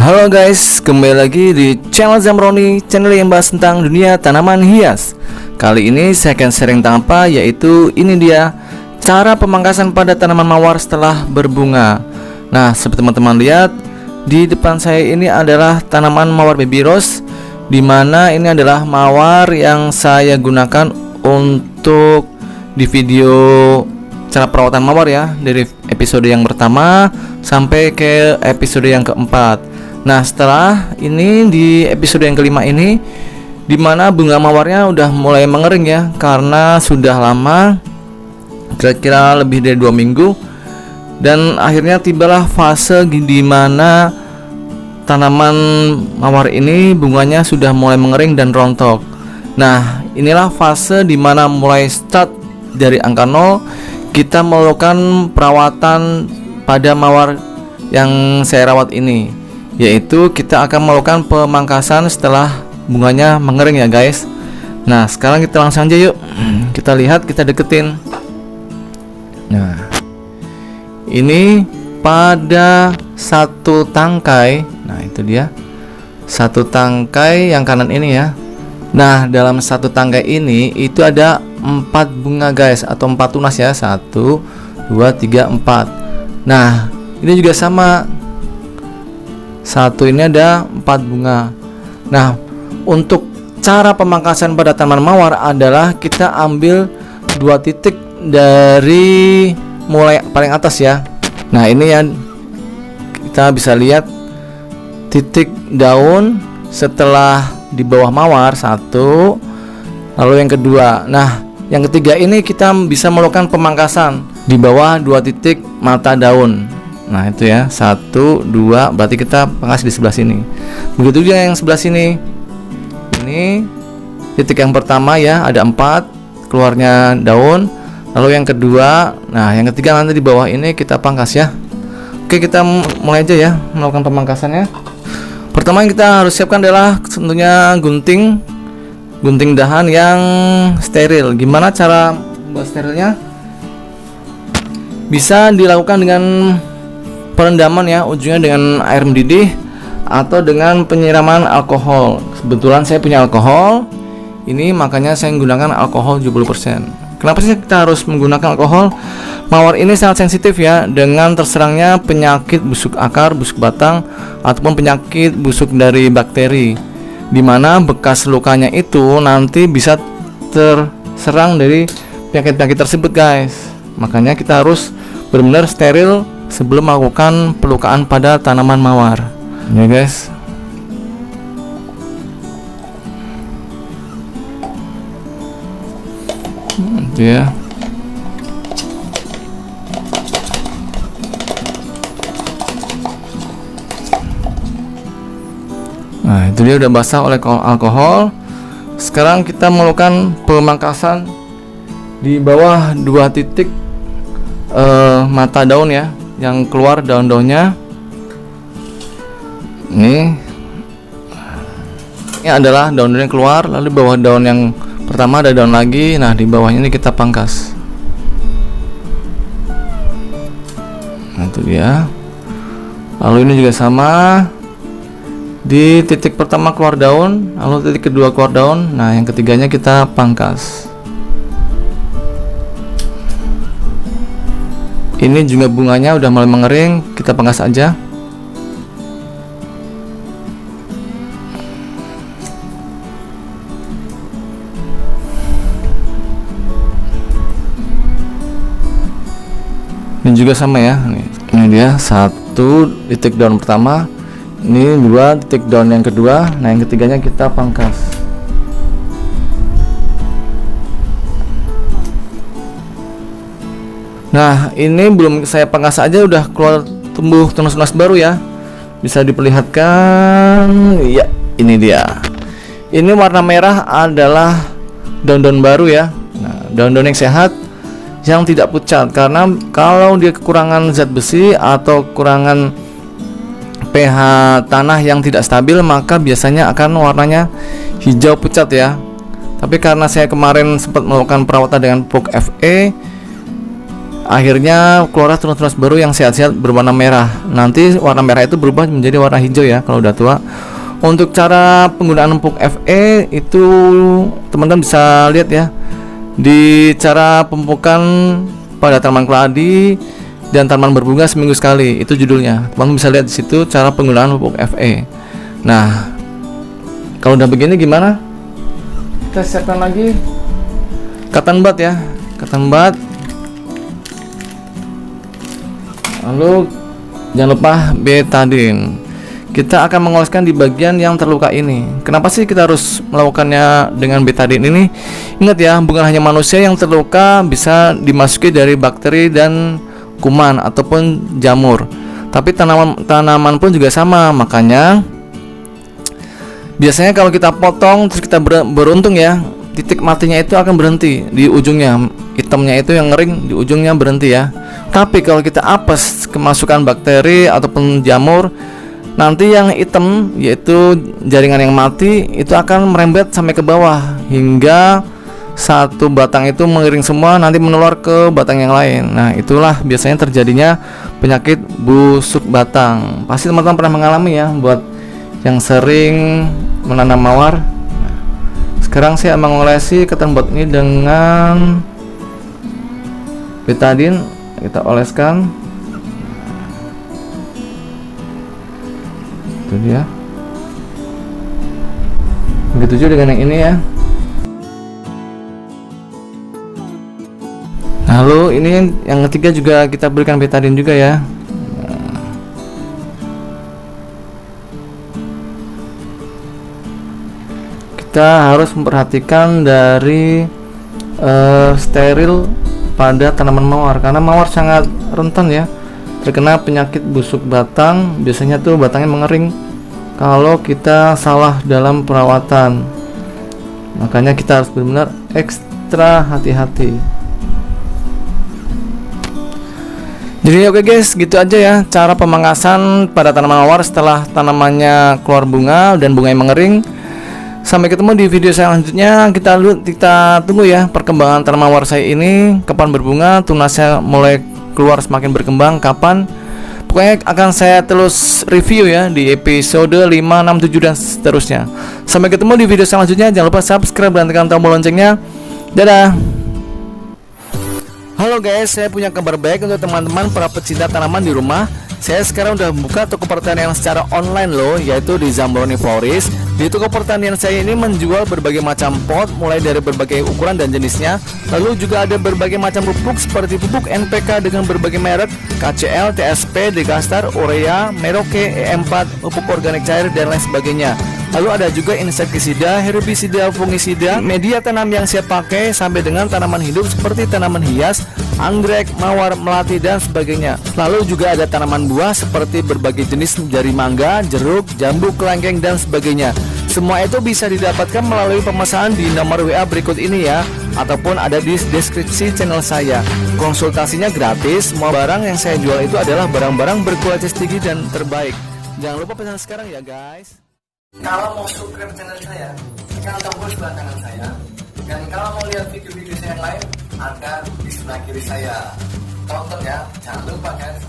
Halo guys, kembali lagi di channel Zamroni, channel yang bahas tentang dunia tanaman hias. Kali ini saya akan sharing tentang apa, yaitu ini dia cara pemangkasan pada tanaman mawar setelah berbunga. Nah, seperti teman-teman lihat di depan saya ini adalah tanaman mawar baby rose, dimana ini adalah mawar yang saya gunakan untuk di video cara perawatan mawar ya, dari episode yang pertama sampai ke episode yang keempat. Nah, setelah ini di episode yang kelima ini, dimana bunga mawarnya udah mulai mengering ya, karena sudah lama, kira-kira lebih dari 2 minggu. Dan akhirnya tibalah fase dimana tanaman mawar ini bunganya sudah mulai mengering dan rontok. Nah, inilah fase dimana mulai start dari angka 0 kita melakukan perawatan pada mawar yang saya rawat ini, yaitu kita akan melakukan pemangkasan setelah bunganya mengering ya guys. Nah, sekarang kita langsung aja yuk, kita lihat, kita deketin. Nah, ini pada satu tangkai, nah itu dia satu tangkai yang kanan ini ya. Nah, dalam satu tangkai ini itu ada 4 bunga guys, atau 4 tunas ya, 1, 2, 3, 4. Nah, ini juga sama, satu ini ada 4 bunga. Nah, untuk cara pemangkasan pada tanaman mawar adalah kita ambil 2 titik dari mulai paling atas ya. Nah, ini yang kita bisa lihat titik daun setelah di bawah mawar, 1, lalu yang kedua. Nah, yang ketiga ini kita bisa melakukan pemangkasan di bawah 2 titik mata daun. Nah, itu ya, 1, 2, berarti kita pangkas di sebelah sini. Begitu juga yang sebelah sini. Ini titik yang pertama ya, ada 4 keluarnya daun. Lalu yang kedua, nah yang ketiga nanti di bawah ini kita pangkas ya. Oke, kita mulai aja ya melakukan pemangkasannya. Pertama yang kita harus siapkan adalah tentunya gunting dahan yang steril. Gimana cara membuat sterilnya? Bisa dilakukan dengan perendaman ya, ujungnya dengan air mendidih atau dengan penyiraman alkohol. Kebetulan saya punya alkohol ini, makanya saya menggunakan alkohol 70%. Kenapa sih kita harus menggunakan alkohol? Mawar ini sangat sensitif ya dengan terserangnya penyakit busuk akar, busuk batang, ataupun penyakit busuk dari bakteri, dimana bekas lukanya itu nanti bisa terserang dari penyakit-penyakit tersebut guys. Makanya kita harus benar-benar steril sebelum melakukan pelukaan pada tanaman mawar ya guys. Itu ya. Nah, itu dia udah basah oleh alkohol. Sekarang kita melakukan pemangkasan di bawah 2 titik mata daun ya, yang keluar daun-daunnya. Ini adalah daun-daun yang keluar, lalu bawah daun yang pertama ada daun lagi. Nah, di bawahnya ini kita pangkas. Nah, itu dia. Lalu ini juga sama, di titik pertama keluar daun, lalu titik kedua keluar daun. Nah, yang ketiganya kita pangkas. Ini juga bunganya udah mulai mengering, kita pangkas aja. Ini juga sama ya. Ini dia 1 titik daun pertama, ini 2 titik daun yang kedua. Nah, yang ketiganya kita pangkas. Nah, ini belum saya pangkas aja udah keluar tumbuh tunas-tunas baru ya. Bisa diperlihatkan ya, ini dia. Ini warna merah adalah daun-daun baru ya. Nah, daun-daun yang sehat, yang tidak pucat, karena kalau dia kekurangan zat besi atau kekurangan pH tanah yang tidak stabil, maka biasanya akan warnanya hijau pucat ya. Tapi karena saya kemarin sempat melakukan perawatan dengan pupuk Fe, akhirnya keluar tunas-tunas baru yang sehat-sehat berwarna merah. Nanti warna merah itu berubah menjadi warna hijau ya kalau udah tua. Untuk cara penggunaan pupuk FE itu teman-teman bisa lihat ya di cara pemupukan pada tanaman keladi dan tanaman berbunga seminggu sekali, itu judulnya. Teman-teman bisa lihat di situ cara penggunaan pupuk FE. Nah, kalau udah begini gimana? Kita siapkan lagi cotton bud ya, cotton bud. Lalu jangan lupa betadine. Kita akan mengoleskan di bagian yang terluka ini. Kenapa sih kita harus melakukannya dengan betadine ini? Ingat ya, bukan hanya manusia yang terluka bisa dimasuki dari bakteri dan kuman ataupun jamur, tapi tanaman pun juga sama. Makanya biasanya kalau kita potong terus kita beruntung ya, titik matinya itu akan berhenti di ujungnya, hitamnya itu yang ngering di ujungnya berhenti ya. Tapi kalau kita apes kemasukan bakteri ataupun jamur, nanti yang hitam yaitu jaringan yang mati itu akan merembet sampai ke bawah hingga satu batang itu mengiring semua, nanti menular ke batang yang lain. Nah, itulah biasanya terjadinya penyakit busuk batang. Pasti teman-teman pernah mengalami ya, buat yang sering menanam mawar. Sekarang saya mengolesi cotton bud ini dengan betadine. Kita oleskan. Itu dia. Begitu juga dengan yang ini ya. Lalu ini yang ketiga juga kita berikan betadine juga ya. Kita harus memperhatikan dari steril pada tanaman mawar, karena mawar sangat rentan ya terkena penyakit busuk batang. Biasanya tuh batangnya mengering kalau kita salah dalam perawatan. Makanya kita harus benar-benar ekstra hati-hati. Jadi oke guys, gitu aja ya cara pemangkasan pada tanaman mawar setelah tanamannya keluar bunga dan bunganya mengering. Sampai ketemu di video saya selanjutnya. Kita tunggu ya perkembangan tanaman mawar saya ini, kapan berbunga, tunasnya mulai keluar semakin berkembang kapan. Pokoknya akan saya terus review ya di episode 5, 6, 7 dan seterusnya. Sampai ketemu di video selanjutnya. Jangan lupa subscribe dan tekan tombol loncengnya. Dadah. Halo guys, saya punya kabar baik untuk teman-teman para pecinta tanaman di rumah. Saya sekarang udah membuka toko pertanian secara online loh, yaitu di Zambroni Florist. Di toko pertanian saya ini menjual berbagai macam pot, mulai dari berbagai ukuran dan jenisnya. Lalu juga ada berbagai macam pupuk seperti pupuk NPK dengan berbagai merek, KCL, TSP, Degastar, Urea, Merauke, E4, pupuk organik cair dan lain sebagainya. Lalu ada juga insektisida, herbisida, fungisida, media tanam yang saya pakai sampai dengan tanaman hidup seperti tanaman hias, anggrek, mawar, melati dan sebagainya. Lalu juga ada tanaman buah seperti berbagai jenis dari mangga, jeruk, jambu, kelengkeng dan sebagainya. Semua itu bisa didapatkan melalui pemesanan di nomor WA berikut ini ya, ataupun ada di deskripsi channel saya. Konsultasinya gratis. Semua barang yang saya jual itu adalah barang-barang berkualitas tinggi dan terbaik. Jangan lupa pesan sekarang ya guys. Kalau mau subscribe channel saya, tekan tombol sebelah kanan saya. Dan kalau mau lihat video-video saya yang lain, ada di sebelah kiri saya. Tonton ya, jangan lupa guys.